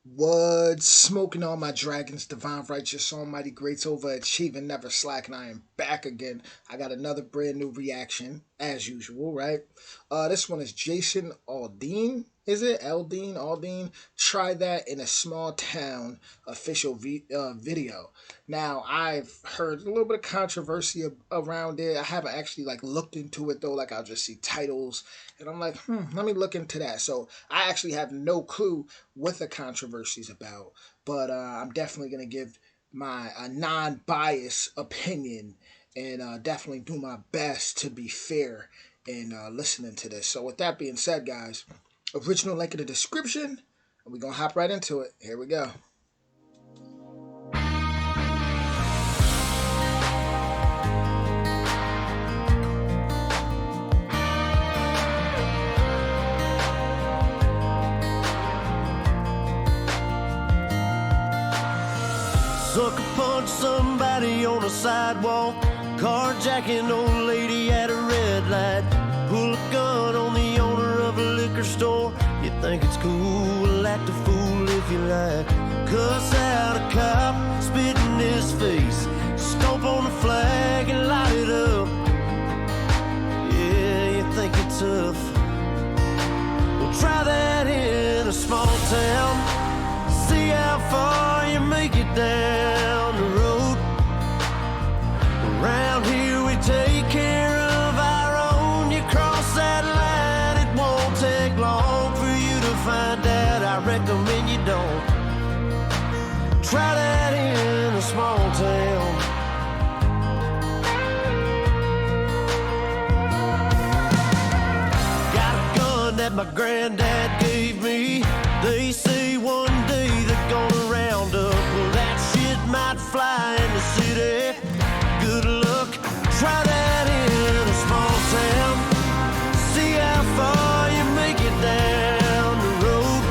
What smoking all my dragons, divine righteous, almighty greats overachieving, never slacking. I am back again. I got another brand new reaction, as usual, right? This one is Jason Aldean. Is it Aldean? Aldean? Try that in a small town official video. Now I've heard a little bit of controversy around it. I haven't actually like looked into it though. Like I'll just see titles and I'm like, let me look into that. So I actually have no clue what the controversy is about, but I'm definitely gonna give my non-biased opinion and definitely do my best to be fair in listening to this. So with that being said, guys, original link in the description, and we're gonna hop right into it. Here we go. Sucker punch somebody on a sidewalk, carjacking old lady at a red light, pull a gun on the owner of a liquor store. You think it's cool, act a fool if you like, cuss out a cop, spit in his face, stomp on the flag and light it up. Yeah, you think you're tough. Well, try that in a small town, see how far you make it down the road. Around here we take care of our own. You cross that line, it won't take long for you to find out. I recommend you don't. Try that in a small town. Got a gun that my granddad gave me. They say one day they're gonna round up. Well, that shit might fly in the city. Good luck, try that in a small town. See how far you make it down the road.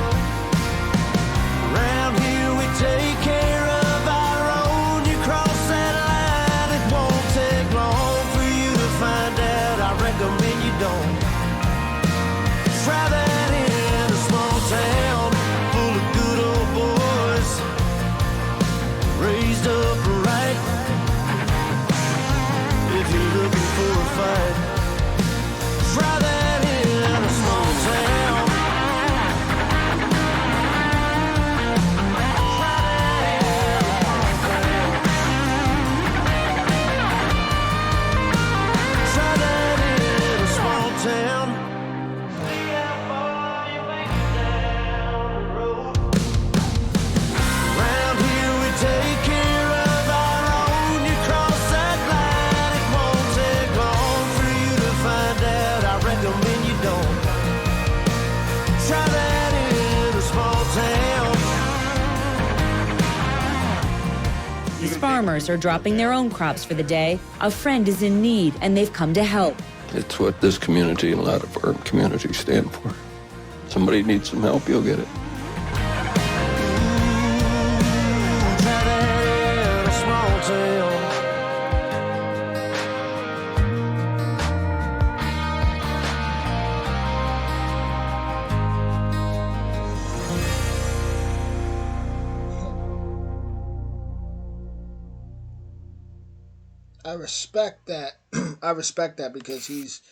Around here we take care of our own. You cross that line, it won't take long for you to find out. I recommend you don't. Try that in a small town full of good old boys, raised up right. If you're looking for a fight, try that in a small town. Try that in a small town. See how far you make it down the road. Around here we take care of our own. You cross that line, it won't take long for you to find out. I recommend you don't. Try that in a small town. These farmers are dropping their own crops for the day. A friend is in need, and they've come to help. It's what this community and a lot of our communities stand for. Somebody needs some help, you'll get it. Try that in a small town. I respect that. I respect that because he's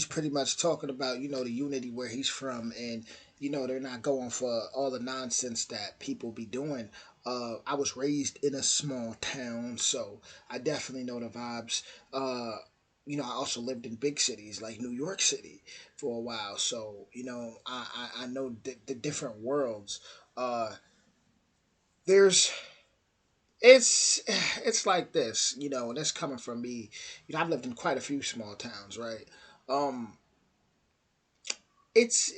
pretty much talking about the unity where he's from, and they're not going for all the nonsense that people be doing. I was raised in a small town, so I definitely know the vibes. I also lived in big cities like New York City for a while, so I know the different worlds. There's it's like this, and that's coming from me. I've lived in quite a few small towns, right? Um, it's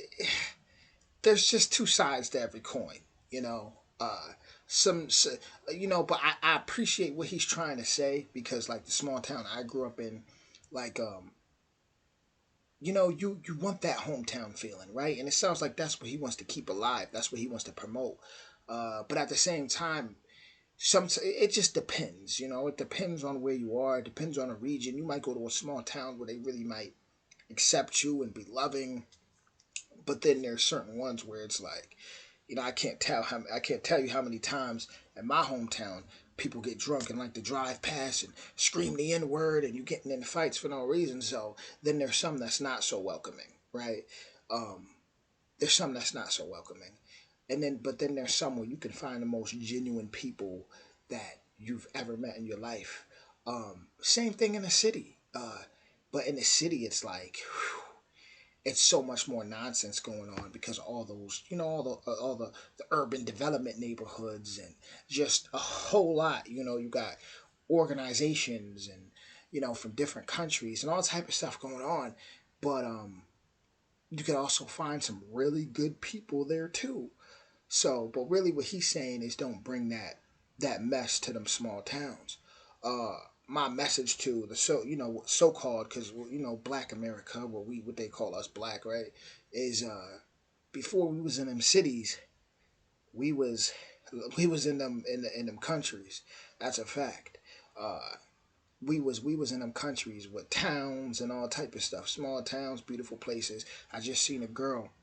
there's just two sides to every coin, you know. Some, but I appreciate what he's trying to say because, like, the small town I grew up in, like, you want that hometown feeling, right? And it sounds like that's what he wants to keep alive. That's what he wants to promote. But at the same time, it just depends. It depends on where you are. It depends on a region. You might go to a small town where they really might accept you and be loving, but then there's certain ones where it's like, I can't tell you how many times in my hometown people get drunk and like to drive past and scream the N word, and you getting in fights for no reason. So then there's some that's not so welcoming, right? Um, there's some that's not so welcoming, but then there's some where you can find the most genuine people that you've ever met in your life. Same thing in the city, but in the city it's like. Whew, it's so much more nonsense going on because all those, the urban development neighborhoods and just a whole lot. You got organizations and from different countries and all type of stuff going on, but you could also find some really good people there too. So, but really, what he's saying is don't bring that mess to them small towns. Uh, my message to the so called, because Black America, what they call us Black, right, is before we was in them cities, we was we was in them countries. That's a fact. Uh, we was in them countries with towns and all type of stuff, small towns, beautiful places. I just seen a girl,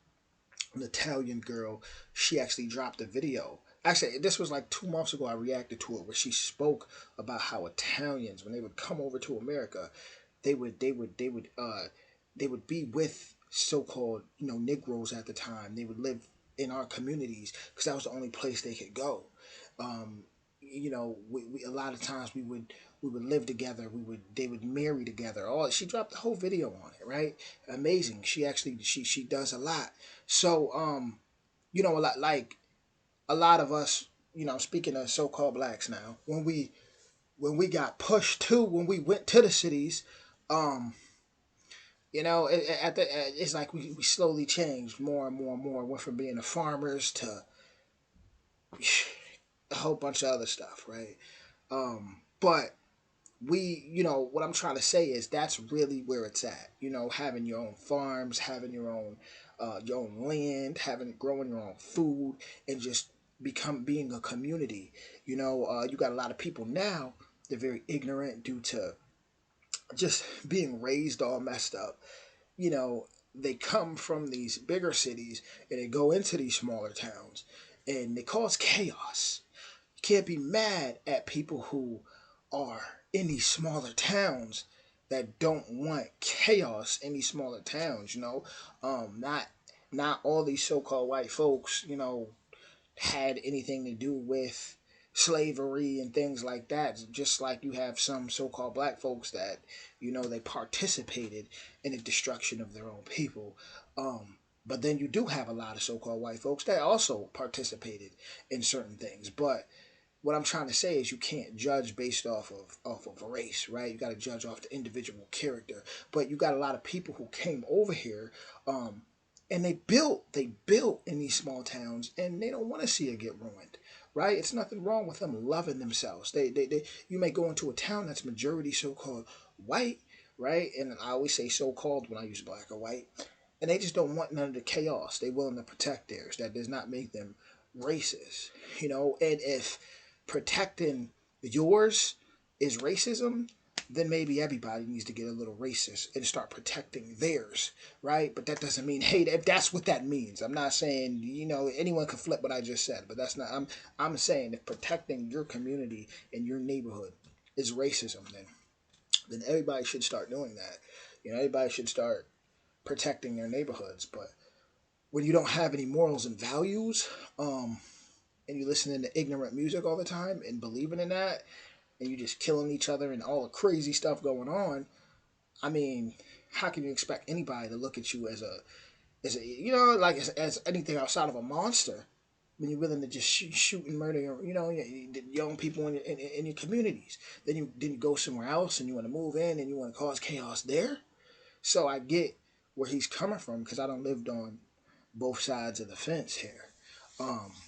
an Italian girl. She actually dropped a video. Actually, this was like 2 months ago. I reacted to it where she spoke about how Italians, when they would come over to America, they would be with so-called Negroes at the time. They would live in our communities because that was the only place they could go. We a lot of times we would live together. They would marry together. She dropped the whole video on it, right? Amazing. She actually she does a lot. So a lot like a lot of us, speaking of so-called blacks now, when we got pushed to when we went to the cities, um, it's like we slowly changed more and more and more. Went from being the farmers to a whole bunch of other stuff, right? But what I'm trying to say is that's really where it's at. Having your own farms, having your own land, having growing your own food, and just being a community. You got a lot of people now. They're very ignorant due to just being raised all messed up. You know, they come from these bigger cities and they go into these smaller towns and they cause chaos. You can't be mad at people who are in these smaller towns that don't want chaos in these smaller towns. Not all these so-called white folks, had anything to do with slavery and things like that. Just like you have some so-called black folks that they participated in the destruction of their own people. But then you do have a lot of so-called white folks that also participated in certain things. But what I'm trying to say is you can't judge based off of race, right? You got to judge off the individual character. But you got a lot of people who came over here, and they built in these small towns, and they don't want to see it get ruined, right? It's nothing wrong with them loving themselves. They you may go into a town that's majority so-called white, right? And I always say so-called when I use black or white, and they just don't want none of the chaos. They willing to protect theirs. That does not make them racist, And if protecting yours is racism, then maybe everybody needs to get a little racist and start protecting theirs, right? But that doesn't mean hate. If that's what that means, I'm not saying anyone can flip what I just said, but that's not. I'm saying if protecting your community and your neighborhood is racism, then everybody should start doing that. Everybody should start protecting their neighborhoods. But when you don't have any morals and values, and you listening to ignorant music all the time and believing in that, and you just killing each other and all the crazy stuff going on, I mean, how can you expect anybody to look at you as a like as anything outside of a monster when you're willing to just shoot and murder young people in your communities? Then you go somewhere else and you want to move in and you want to cause chaos there. So I get where he's coming from because I don't lived on both sides of the fence here.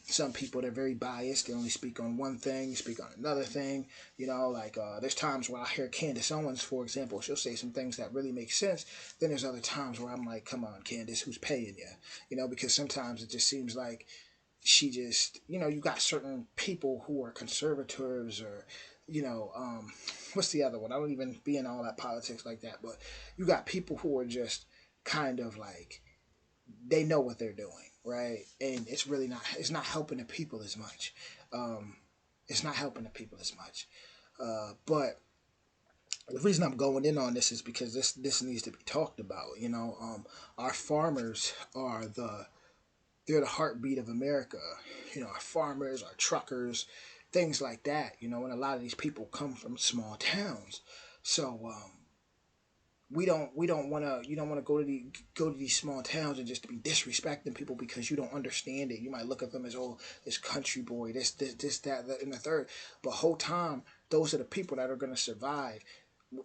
Some people, they're very biased. They only speak on one thing, speak on another thing. There's times where I hear Candace Owens, for example, she'll say some things that really make sense. Then there's other times where I'm like, come on, Candace, who's paying you? Because sometimes it just seems like she just, you got certain people who are conservatives or, what's the other one? I don't even be in all that politics like that, but you got people who are just kind of like, they know what they're doing. right? And it's really not. It's not helping the people as much. Um, it's not helping the people as much. But the reason I'm going in on this is because this needs to be talked about. Our farmers are they're the heartbeat of America. Our farmers, our truckers, things like that. And a lot of these people come from small towns, so we don't want to you don't want to go to these small towns and just be disrespecting people because you don't understand it. You might look at them as, oh, this country boy, this that and the third, but whole time those are the people that are going to survive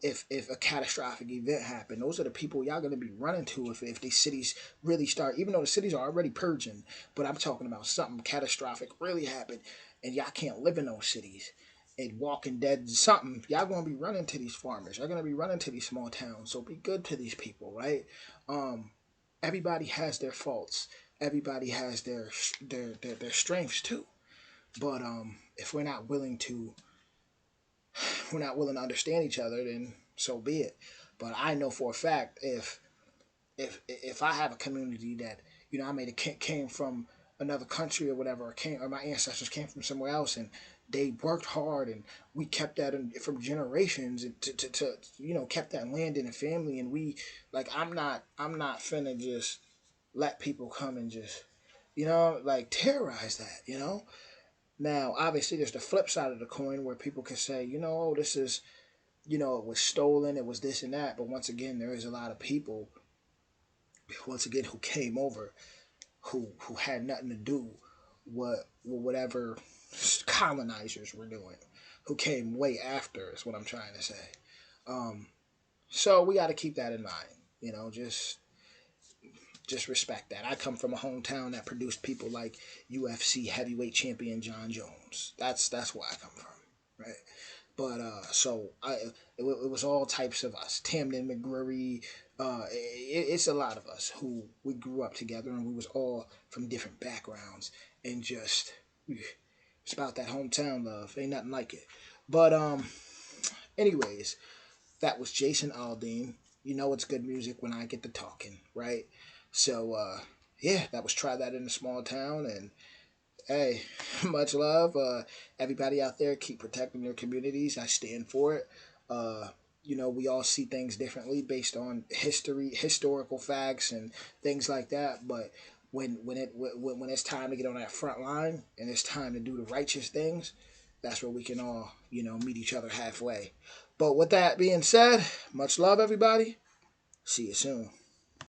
if a catastrophic event happened. Those are the people y'all gonna be running to if these cities really start. Even though the cities are already purging, but I'm talking about something catastrophic really happened, and y'all can't live in those cities. And Walking Dead, something y'all gonna be running to these farmers. Y'all gonna be running to these small towns. So be good to these people, right? Um, Everybody has their faults. Everybody has their strengths too. But if we're not willing to understand each other, then so be it. But I know for a fact if I have a community that I made it came from another country or whatever, or my ancestors came from somewhere else, and they worked hard, and we kept that from generations, and to kept that land in the family, and we like I'm not finna just let people come and just like terrorize that. Now obviously there's the flip side of the coin where people can say, oh, this is it was stolen, it was this and that. But once again, there is a lot of people, once again, who came over, who had nothing to do with whatever colonizers were doing, who came way after, is what I'm trying to say. Um, so we got to keep that in mind. Just respect that. I come from a hometown that produced people like UFC heavyweight champion John Jones. That's where I come from, right? But it was all types of us. Tamden McGrory. It's a lot of us who we grew up together, and we was all from different backgrounds, and just it's about that hometown love. Ain't nothing like it. But anyways, that was Jason Aldean. It's good music when I get to talking, right? So yeah, that was Try That in a Small Town, and hey, much love. Everybody out there, keep protecting your communities. I stand for it. Uh, we all see things differently based on historical facts, and things like that. But when it's time to get on that front line and it's time to do the righteous things, that's where we can all meet each other halfway. But with that being said, much love, everybody. See you soon.